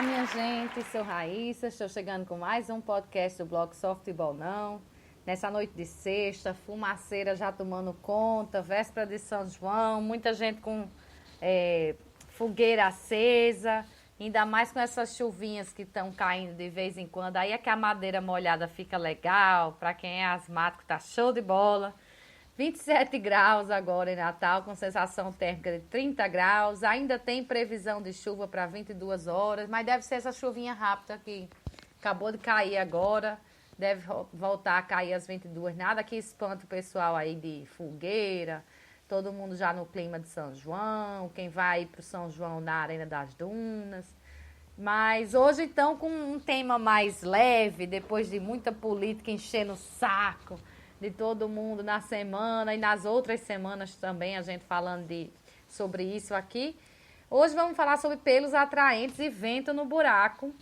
Olá, minha gente, sou Raíssa, estou chegando com mais um podcast do blog Só Futebol Não. Nessa noite de sexta, fumaceira já tomando conta, véspera de São João, muita gente com fogueira acesa, ainda mais com essas chuvinhas que estão caindo de vez em quando. Aí é que a madeira molhada fica legal, para quem é asmático tá show de bola. 27 graus agora em Natal, com sensação térmica de 30 graus. Ainda tem previsão de chuva para 22 horas, mas deve ser essa chuvinha rápida que acabou de cair agora. Deve voltar a cair às 22. Nada que espanta o pessoal aí de fogueira. Todo mundo já no clima de São João. Quem vai para o São João na Arena das Dunas. Mas hoje, então, com um tema mais leve, depois de muita política enchendo o saco de todo mundo na semana e nas outras semanas também, a gente falando sobre isso aqui. Hoje vamos falar sobre pelos atraentes e vento no buraco.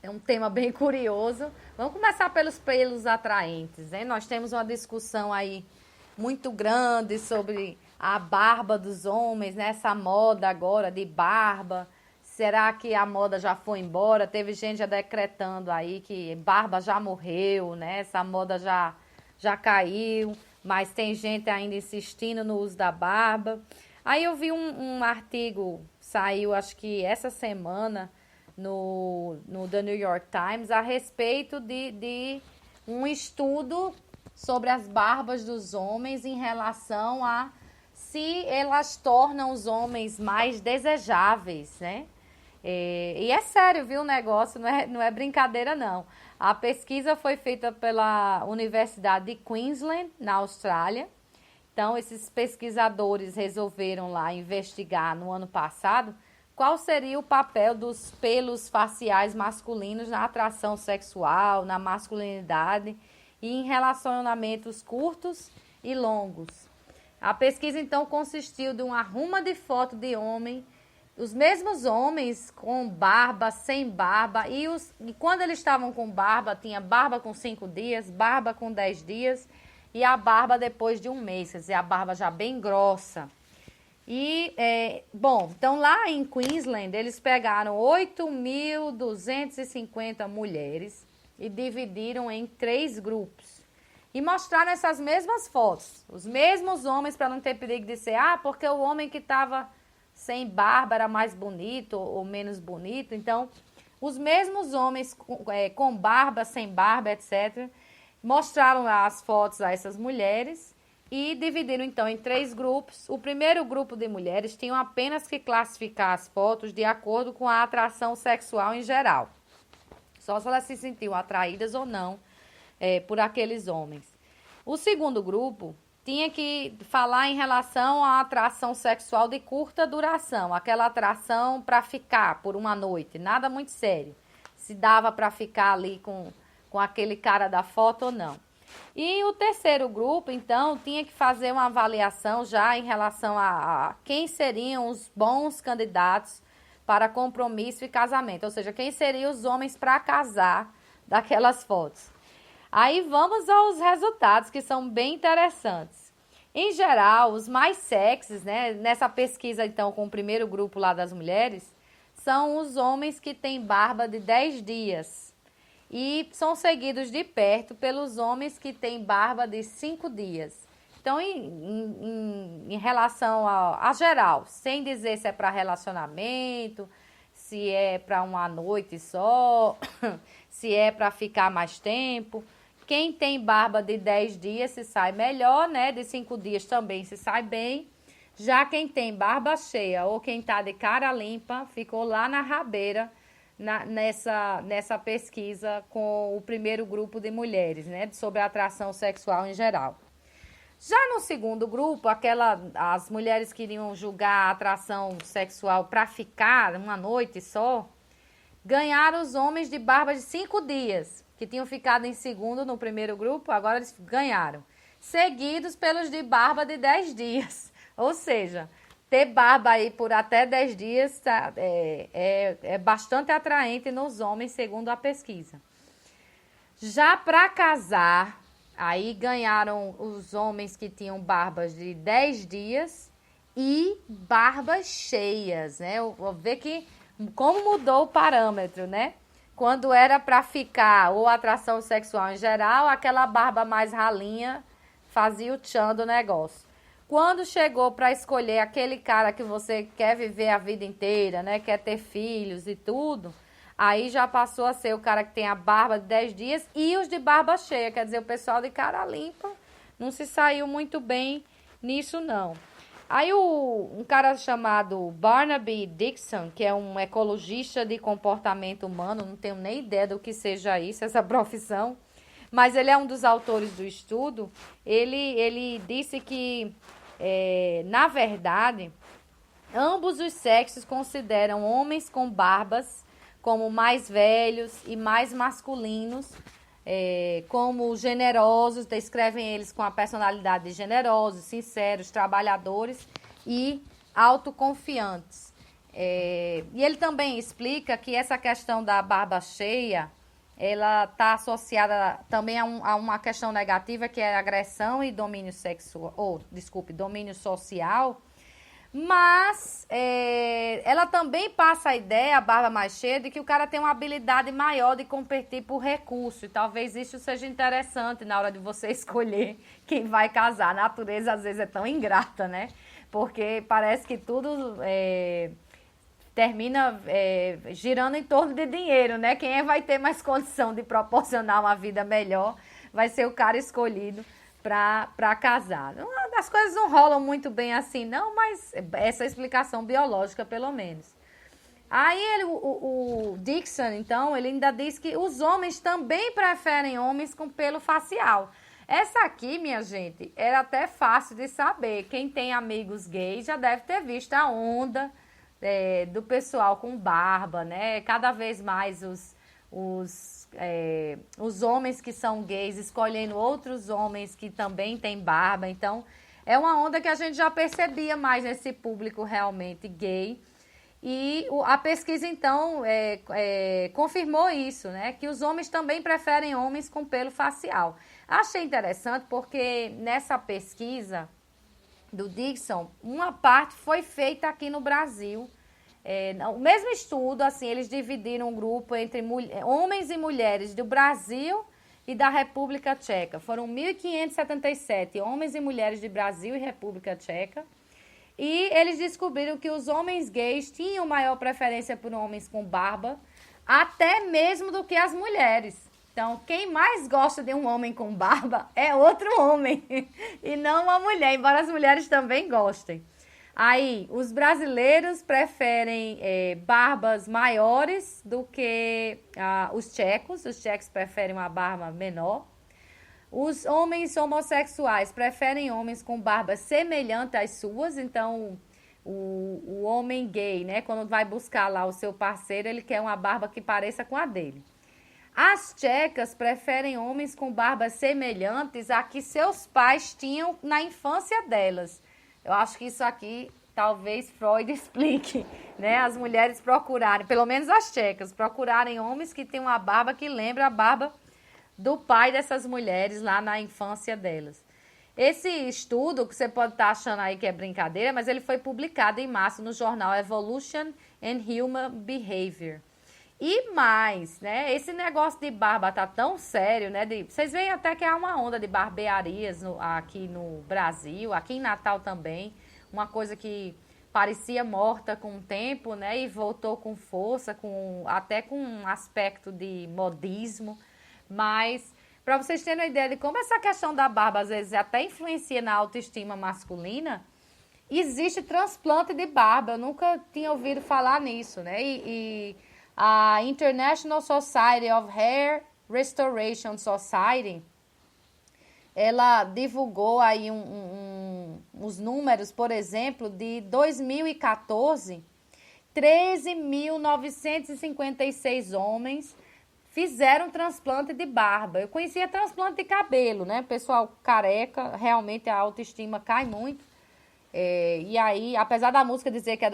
É um tema bem curioso. Vamos começar pelos pelos atraentes, né? Nós temos uma discussão aí muito grande sobre a barba dos homens, né? Essa moda agora de barba. Será que a moda já foi embora? Teve gente já decretando aí que barba já morreu, né? Essa moda já caiu, mas tem gente ainda insistindo no uso da barba. Aí eu vi um artigo, saiu acho que essa semana no The New York Times, a respeito de um estudo sobre as barbas dos homens em relação a se elas tornam os homens mais desejáveis, né? E é sério, viu, o negócio, não é brincadeira, não. A pesquisa foi feita pela Universidade de Queensland, na Austrália. Então, esses pesquisadores resolveram lá investigar no ano passado qual seria o papel dos pelos faciais masculinos na atração sexual, na masculinidade e em relacionamentos curtos e longos. A pesquisa, então, consistiu de uma arruma de foto de homem, os mesmos homens com barba, sem barba, e quando eles estavam com barba, tinha barba com 5 dias, barba com 10 dias e a barba depois de um mês, quer dizer, a barba já bem grossa. E, então lá em Queensland, eles pegaram 8.250 mulheres e dividiram em 3 grupos. E mostraram essas mesmas fotos, os mesmos homens, para não ter perigo de ser, porque o homem que estava sem barba era mais bonito ou menos bonito. Então, os mesmos homens com barba, sem barba, etc., mostraram lá as fotos a essas mulheres e dividiram, então, em 3 grupos. O primeiro grupo de mulheres tinham apenas que classificar as fotos de acordo com a atração sexual em geral. Só se elas se sentiam atraídas ou não por aqueles homens. O segundo grupo tinha que falar em relação à atração sexual de curta duração, aquela atração para ficar por uma noite, nada muito sério. Se dava para ficar ali com aquele cara da foto ou não. E o terceiro grupo, então, tinha que fazer uma avaliação já em relação a quem seriam os bons candidatos para compromisso e casamento, ou seja, quem seriam os homens para casar daquelas fotos. Aí vamos aos resultados, que são bem interessantes. Em geral, os mais sexys, né, nessa pesquisa, então, com o primeiro grupo lá das mulheres, são os homens que têm barba de 10 dias. E são seguidos de perto pelos homens que têm barba de 5 dias. Então, em relação a geral, sem dizer se é para relacionamento, se é para uma noite só, se é para ficar mais tempo. Quem tem barba de 10 dias se sai melhor, né? De 5 dias também se sai bem. Já quem tem barba cheia ou quem tá de cara limpa, ficou lá na rabeira nessa pesquisa com o primeiro grupo de mulheres, né? Sobre a atração sexual em geral. Já no segundo grupo, as mulheres que iriam julgar a atração sexual para ficar uma noite só, ganharam os homens de barba de 5 dias, que tinham ficado em segundo no primeiro grupo, agora eles ganharam. Seguidos pelos de barba de 10 dias. Ou seja, ter barba aí por até 10 dias é bastante atraente nos homens, segundo a pesquisa. Já para casar, aí ganharam os homens que tinham barbas de 10 dias e barbas cheias, né? Eu vou ver que como mudou o parâmetro, né? Quando era para ficar ou atração sexual em geral, aquela barba mais ralinha fazia o tchan do negócio. Quando chegou para escolher aquele cara que você quer viver a vida inteira, né? Quer ter filhos e tudo, aí já passou a ser o cara que tem a barba de 10 dias e os de barba cheia. Quer dizer, o pessoal de cara limpa não se saiu muito bem nisso, não. Aí um cara chamado Barnaby Dixon, que é um ecologista de comportamento humano, não tenho nem ideia do que seja isso, essa profissão, mas ele é um dos autores do estudo. Ele disse que, na verdade, ambos os sexos consideram homens com barbas como mais velhos e mais masculinos, como generosos, descrevem eles com a personalidade de generosos, sinceros, trabalhadores e autoconfiantes. E ele também explica que essa questão da barba cheia, ela está associada também a uma questão negativa, que é agressão e domínio sexual, domínio social. Mas ela também passa a ideia, a barba mais cheia, de que o cara tem uma habilidade maior de competir por recurso. E talvez isso seja interessante na hora de você escolher quem vai casar. A natureza, às vezes, é tão ingrata, né? Porque parece que tudo termina girando em torno de dinheiro, né? Quem vai ter mais condição de proporcionar uma vida melhor vai ser o cara escolhido para casar. As coisas não rolam muito bem assim, não, mas essa é a explicação biológica, pelo menos. Aí o Dixon, então, ele ainda diz que os homens também preferem homens com pelo facial. Essa aqui, minha gente, era até fácil de saber. Quem tem amigos gays já deve ter visto a onda do pessoal com barba, né? Cada vez mais os homens que são gays escolhendo outros homens que também têm barba. Então, é uma onda que a gente já percebia mais nesse público realmente gay. E a pesquisa, então, confirmou isso, né? Que os homens também preferem homens com pelo facial. Achei interessante porque nessa pesquisa do Dixon, uma parte foi feita aqui no Brasil. O mesmo estudo, assim, eles dividiram um grupo entre homens e mulheres do Brasil e da República Tcheca. Foram 1.577 homens e mulheres de Brasil e República Tcheca. E eles descobriram que os homens gays tinham maior preferência por homens com barba, até mesmo do que as mulheres. Então, quem mais gosta de um homem com barba é outro homem e não uma mulher, embora as mulheres também gostem. Aí, os brasileiros preferem barbas maiores do que os tchecos. Os tchecos preferem uma barba menor. Os homens homossexuais preferem homens com barba semelhante às suas. Então, o homem gay, né, quando vai buscar lá o seu parceiro, ele quer uma barba que pareça com a dele. As tchecas preferem homens com barbas semelhantes a que seus pais tinham na infância delas. Eu acho que isso aqui, talvez Freud explique, né? As mulheres procurarem, pelo menos as tchecas, procurarem homens que têm uma barba que lembra a barba do pai dessas mulheres lá na infância delas. Esse estudo, que você pode estar achando aí que é brincadeira, mas ele foi publicado em março no jornal Evolution and Human Behavior. E mais, né? Esse negócio de barba tá tão sério, né? Vocês veem até que há uma onda de barbearias aqui no Brasil, aqui em Natal também. Uma coisa que parecia morta com o tempo, né? E voltou com força, até com um aspecto de modismo. Mas, para vocês terem uma ideia de como essa questão da barba, às vezes, até influencia na autoestima masculina, existe transplante de barba. Eu nunca tinha ouvido falar nisso, né? A International Society of Hair Restoration Society, ela divulgou aí os números, por exemplo, de 2014, 13.956 homens fizeram transplante de barba. Eu conhecia transplante de cabelo, né? Pessoal careca, realmente a autoestima cai muito. E aí, apesar da música dizer que é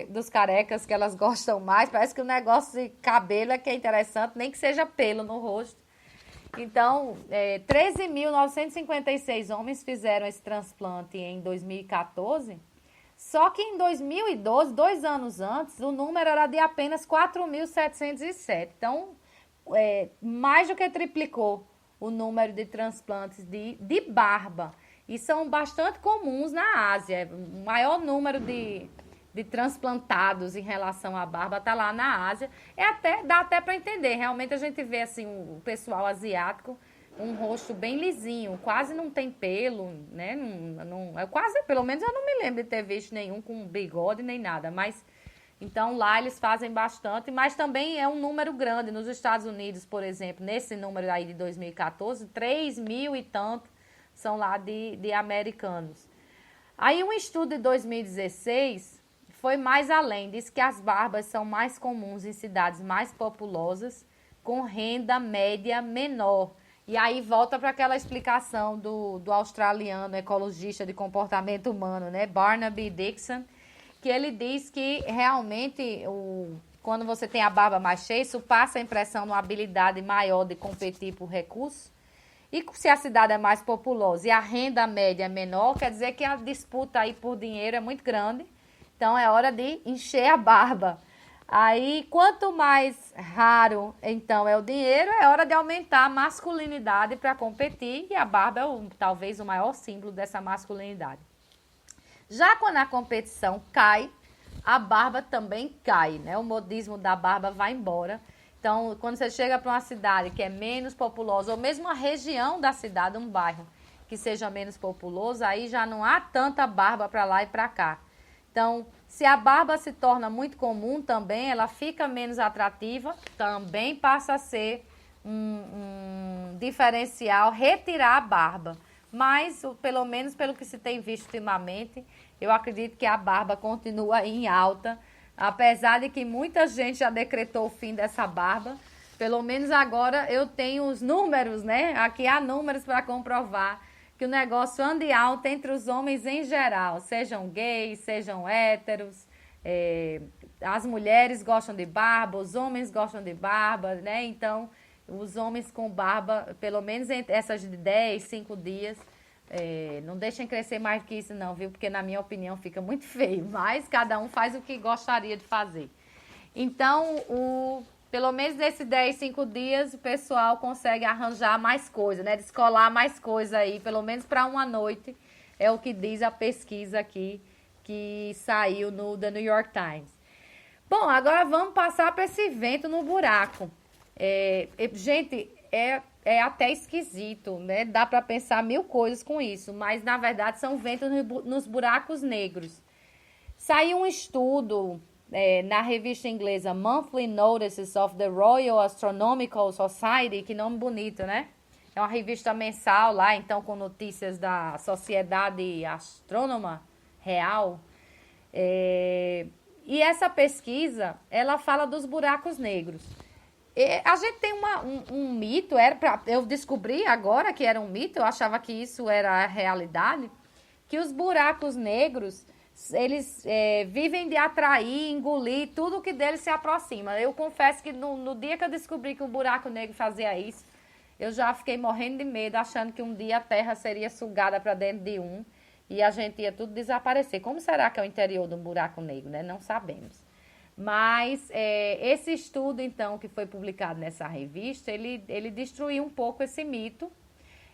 dos carecas que elas gostam mais, parece que o negócio de cabelo é que é interessante, nem que seja pelo no rosto. Então, 13.956 homens fizeram esse transplante em 2014, Só que em 2012, 2 anos antes, o número era de apenas 4.707. Então, mais do que triplicou o número de transplantes de barba. E são bastante comuns na Ásia. O maior número de transplantados em relação à barba está lá na Ásia. Dá até para entender. Realmente a gente vê assim, o pessoal asiático, um rosto bem lisinho, quase não tem pelo, né? Quase, pelo menos eu não me lembro de ter visto nenhum com bigode nem nada. Mas então lá eles fazem bastante, mas também é um número grande. Nos Estados Unidos, por exemplo, nesse número aí de 2014, 3.000 e tanto são lá de americanos. Aí um estudo de 2016 foi mais além, diz que as barbas são mais comuns em cidades mais populosas, com renda média menor. E aí volta para aquela explicação do australiano ecologista de comportamento humano, né, Barnaby Dixon, que ele diz que realmente quando você tem a barba mais cheia, isso passa a impressão de uma habilidade maior de competir por recursos. E se a cidade é mais populosa e a renda média é menor, quer dizer que a disputa aí por dinheiro é muito grande. Então é hora de encher a barba. Aí, quanto mais raro, então, é o dinheiro, é hora de aumentar a masculinidade para competir. E a barba é talvez o maior símbolo dessa masculinidade. Já quando a competição cai, a barba também cai, né? O modismo da barba vai embora. Então, quando você chega para uma cidade que é menos populosa, ou mesmo uma região da cidade, um bairro que seja menos populoso, aí já não há tanta barba para lá e para cá. Então, se a barba se torna muito comum também, ela fica menos atrativa, também passa a ser um diferencial retirar a barba. Mas, pelo menos pelo que se tem visto ultimamente, eu acredito que a barba continua em alta, apesar de que muita gente já decretou o fim dessa barba. Pelo menos agora eu tenho os números, né? Aqui há números para comprovar que o negócio anda alto entre os homens em geral, sejam gays, sejam héteros, as mulheres gostam de barba, os homens gostam de barba, né? Então, os homens com barba, pelo menos entre essas de 10, 5 dias, não deixem crescer mais que isso não, viu? Porque na minha opinião fica muito feio, mas cada um faz o que gostaria de fazer. Então, pelo menos nesses 10, 5 dias, o pessoal consegue arranjar mais coisa, né? Descolar mais coisa aí, pelo menos para uma noite, é o que diz a pesquisa aqui, que saiu no The New York Times. Bom, agora vamos passar para esse vento no buraco. Gente, é até esquisito, né? Dá para pensar mil coisas com isso, mas na verdade são ventos nos buracos negros. Saiu um estudo na revista inglesa Monthly Notices of the Royal Astronomical Society, que nome bonito, né? É uma revista mensal lá, então, com notícias da Sociedade Astrônoma Real. E essa pesquisa, ela fala dos buracos negros. A gente tem um mito, eu descobri agora que era um mito, eu achava que isso era a realidade, que os buracos negros, eles vivem de atrair, engolir tudo que deles se aproxima. Eu confesso que no dia que eu descobri que o buraco negro fazia isso, eu já fiquei morrendo de medo, achando que um dia a Terra seria sugada para dentro de um e a gente ia tudo desaparecer. Como será que é o interior de um buraco negro, né? Não sabemos. Mas esse estudo, então, que foi publicado nessa revista, ele destruiu um pouco esse mito.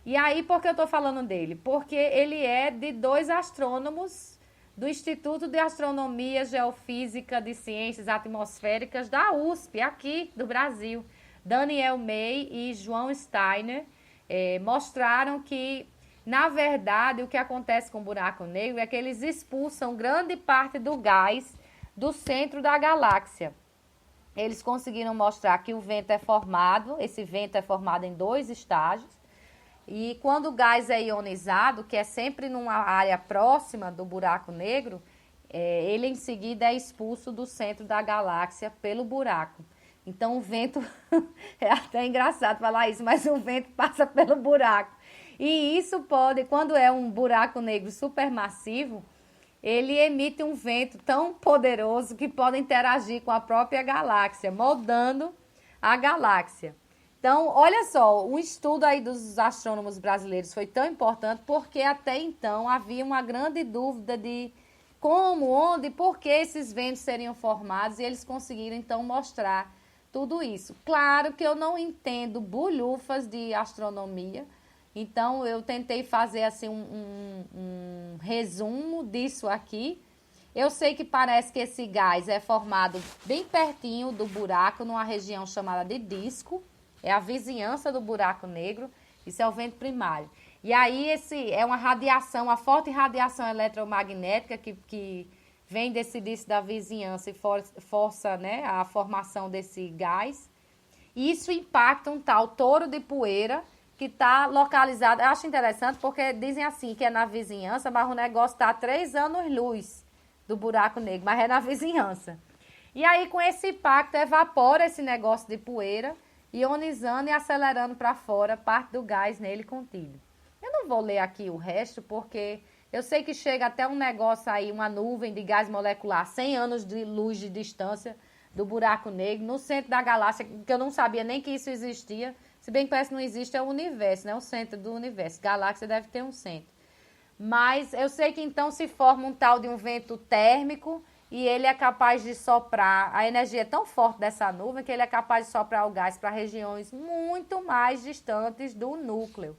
E aí, por que eu estou falando dele? Porque ele é de 2 astrônomos do Instituto de Astronomia, Geofísica de Ciências Atmosféricas da USP, aqui do Brasil. Daniel May e João Steiner mostraram que, na verdade, o que acontece com o buraco negro é que eles expulsam grande parte do gás do centro da galáxia. Eles conseguiram mostrar que o vento é formado, esse vento é formado em 2 estágios, e quando o gás é ionizado, que é sempre numa área próxima do buraco negro, ele em seguida é expulso do centro da galáxia pelo buraco. Então o vento, é até engraçado falar isso, mas o vento passa pelo buraco. E isso pode, quando é um buraco negro supermassivo, ele emite um vento tão poderoso que pode interagir com a própria galáxia, moldando a galáxia. Então, olha só, um estudo aí dos astrônomos brasileiros foi tão importante porque até então havia uma grande dúvida de como, onde, por que esses ventos seriam formados, e eles conseguiram, então, mostrar tudo isso. Claro que eu não entendo bulhufas de astronomia, então eu tentei fazer assim um resumo disso aqui. Eu sei que parece que esse gás é formado bem pertinho do buraco, numa região chamada de disco, é a vizinhança do buraco negro, isso é o vento primário. E aí esse é uma radiação, uma forte radiação eletromagnética que vem desse disco da vizinhança e força, né, a formação desse gás. E isso impacta um tal touro de poeira que está localizado. Eu acho interessante porque dizem assim que é na vizinhança, mas o negócio está a 3 anos-luz do buraco negro, mas é na vizinhança. E aí, com esse impacto, evapora esse negócio de poeira, ionizando e acelerando para fora parte do gás nele contido. Eu não vou ler aqui o resto, porque eu sei que chega até um negócio aí, uma nuvem de gás molecular, 100 anos de luz de distância do buraco negro, no centro da galáxia, que eu não sabia nem que isso existia, se bem que parece que não existe, é o universo, né? O centro do universo. Galáxia deve ter um centro. Mas eu sei que então se forma um tal de um vento térmico e ele é capaz de soprar, a energia é tão forte dessa nuvem que ele é capaz de soprar o gás para regiões muito mais distantes do núcleo,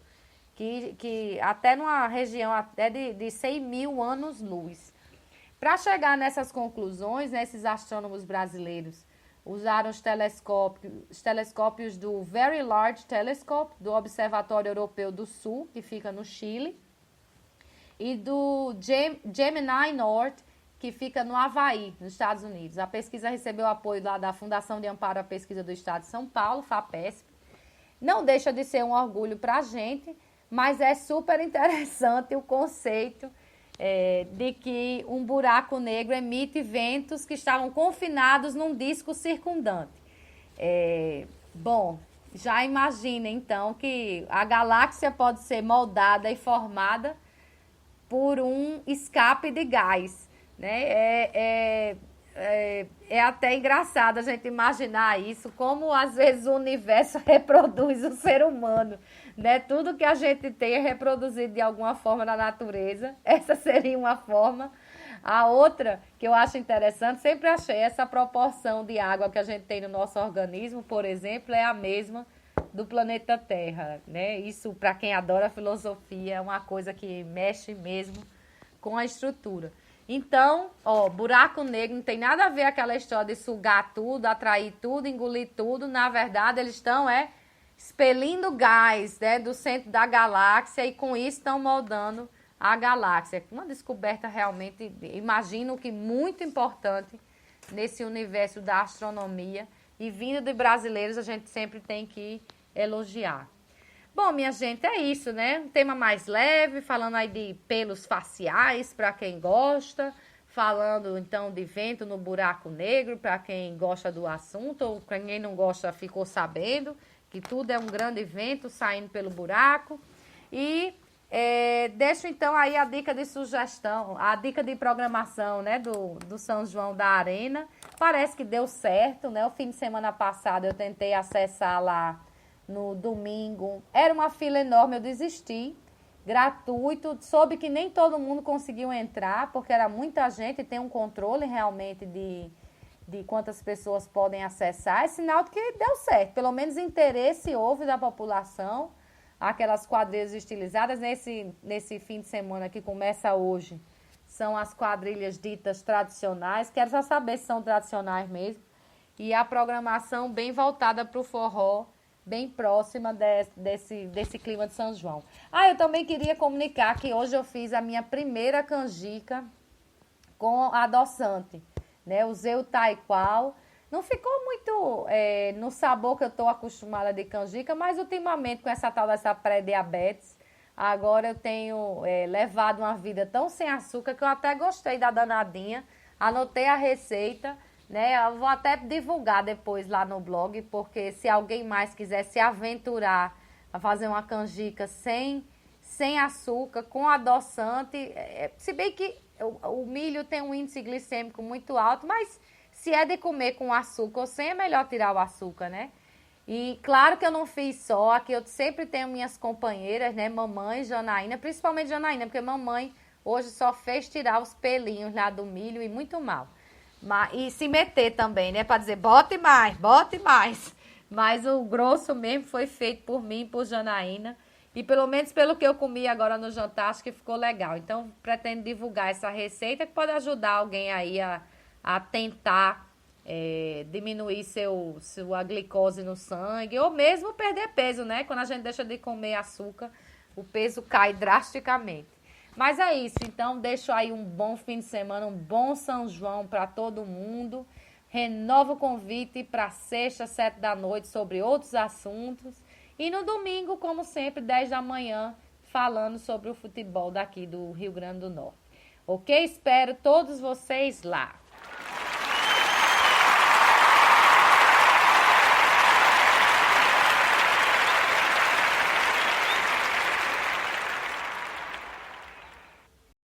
que até numa região até de 100 mil anos-luz. Para chegar nessas conclusões, né, esses astrônomos brasileiros usaram os telescópios do Very Large Telescope, do Observatório Europeu do Sul, que fica no Chile, e do Gemini North, que fica no Havaí, nos Estados Unidos. A pesquisa recebeu apoio lá da Fundação de Amparo à Pesquisa do Estado de São Paulo, FAPESP. Não deixa de ser um orgulho para a gente, mas é super interessante o conceito de que um buraco negro emite ventos que estavam confinados num disco circundante. Bom, já imagina então que a galáxia pode ser moldada e formada por um escape de gás, né? É até engraçado a gente imaginar isso, como às vezes o universo reproduz o ser humano, né? Tudo que a gente tem é reproduzido de alguma forma na natureza, essa seria uma forma. A outra que eu acho interessante, sempre achei essa proporção de água que a gente tem no nosso organismo, por exemplo, é a mesma do planeta Terra, né? Isso, para quem adora filosofia, é uma coisa que mexe mesmo com a estrutura. Então, buraco negro não tem nada a ver com aquela história de sugar tudo, atrair tudo, engolir tudo. Na verdade, eles estão expelindo gás, né, do centro da galáxia e com isso estão moldando a galáxia. Uma descoberta realmente, imagino que muito importante nesse universo da astronomia. E vindo de brasileiros, a gente sempre tem que elogiar. Bom, minha gente, é isso, né? Um tema mais leve, falando aí de pelos faciais, para quem gosta. Falando, então, de vento no buraco negro, para quem gosta do assunto. Ou para quem não gosta, ficou sabendo que tudo é um grande vento saindo pelo buraco. E deixo, então, aí a dica de sugestão, a dica de programação, né, do São João da Arena. Parece que deu certo, né? O fim de semana passado eu tentei acessar lá no domingo. Era uma fila enorme, eu desisti. Gratuito. Soube que nem todo mundo conseguiu entrar, porque era muita gente e tem um controle realmente de quantas pessoas podem acessar. É sinal de que deu certo. Pelo menos interesse houve da população. Aquelas quadrilhas estilizadas nesse fim de semana que começa hoje. São as quadrilhas ditas tradicionais. Quero só saber se são tradicionais mesmo. E a programação bem voltada para o forró, bem próxima desse clima de São João. Eu também queria comunicar que hoje eu fiz a minha primeira canjica com a adoçante, né? Usei o Taqual. Não ficou muito no sabor que eu estou acostumada de canjica, mas ultimamente com essa tal dessa pré-diabetes, agora eu tenho levado uma vida tão sem açúcar que eu até gostei da danadinha. Anotei a receita, né? Eu vou até divulgar depois lá no blog, porque se alguém mais quiser se aventurar a fazer uma canjica sem açúcar, com adoçante, se bem que o milho tem um índice glicêmico muito alto, mas se é de comer com açúcar ou sem, é melhor tirar o açúcar, né? E claro que eu não fiz só, aqui eu sempre tenho minhas companheiras, né? Mamãe, Janaína, principalmente Janaína, porque mamãe Hoje só fez tirar os pelinhos lá do milho e muito mal. E se meter também, né? Para dizer, bote mais, bote mais. Mas o grosso mesmo foi feito por mim e por Janaína. E pelo menos pelo que eu comi agora no jantar, acho que ficou legal. Então, pretendo divulgar essa receita que pode ajudar alguém aí a tentar diminuir sua glicose no sangue. Ou mesmo perder peso, né? Quando a gente deixa de comer açúcar, o peso cai drasticamente. Mas é isso, então deixo aí um bom fim de semana, um bom São João para todo mundo. Renovo o convite para sexta, 7 da noite, sobre outros assuntos. E no domingo, como sempre, 10 da manhã, falando sobre o futebol daqui do Rio Grande do Norte. Ok? Espero todos vocês lá.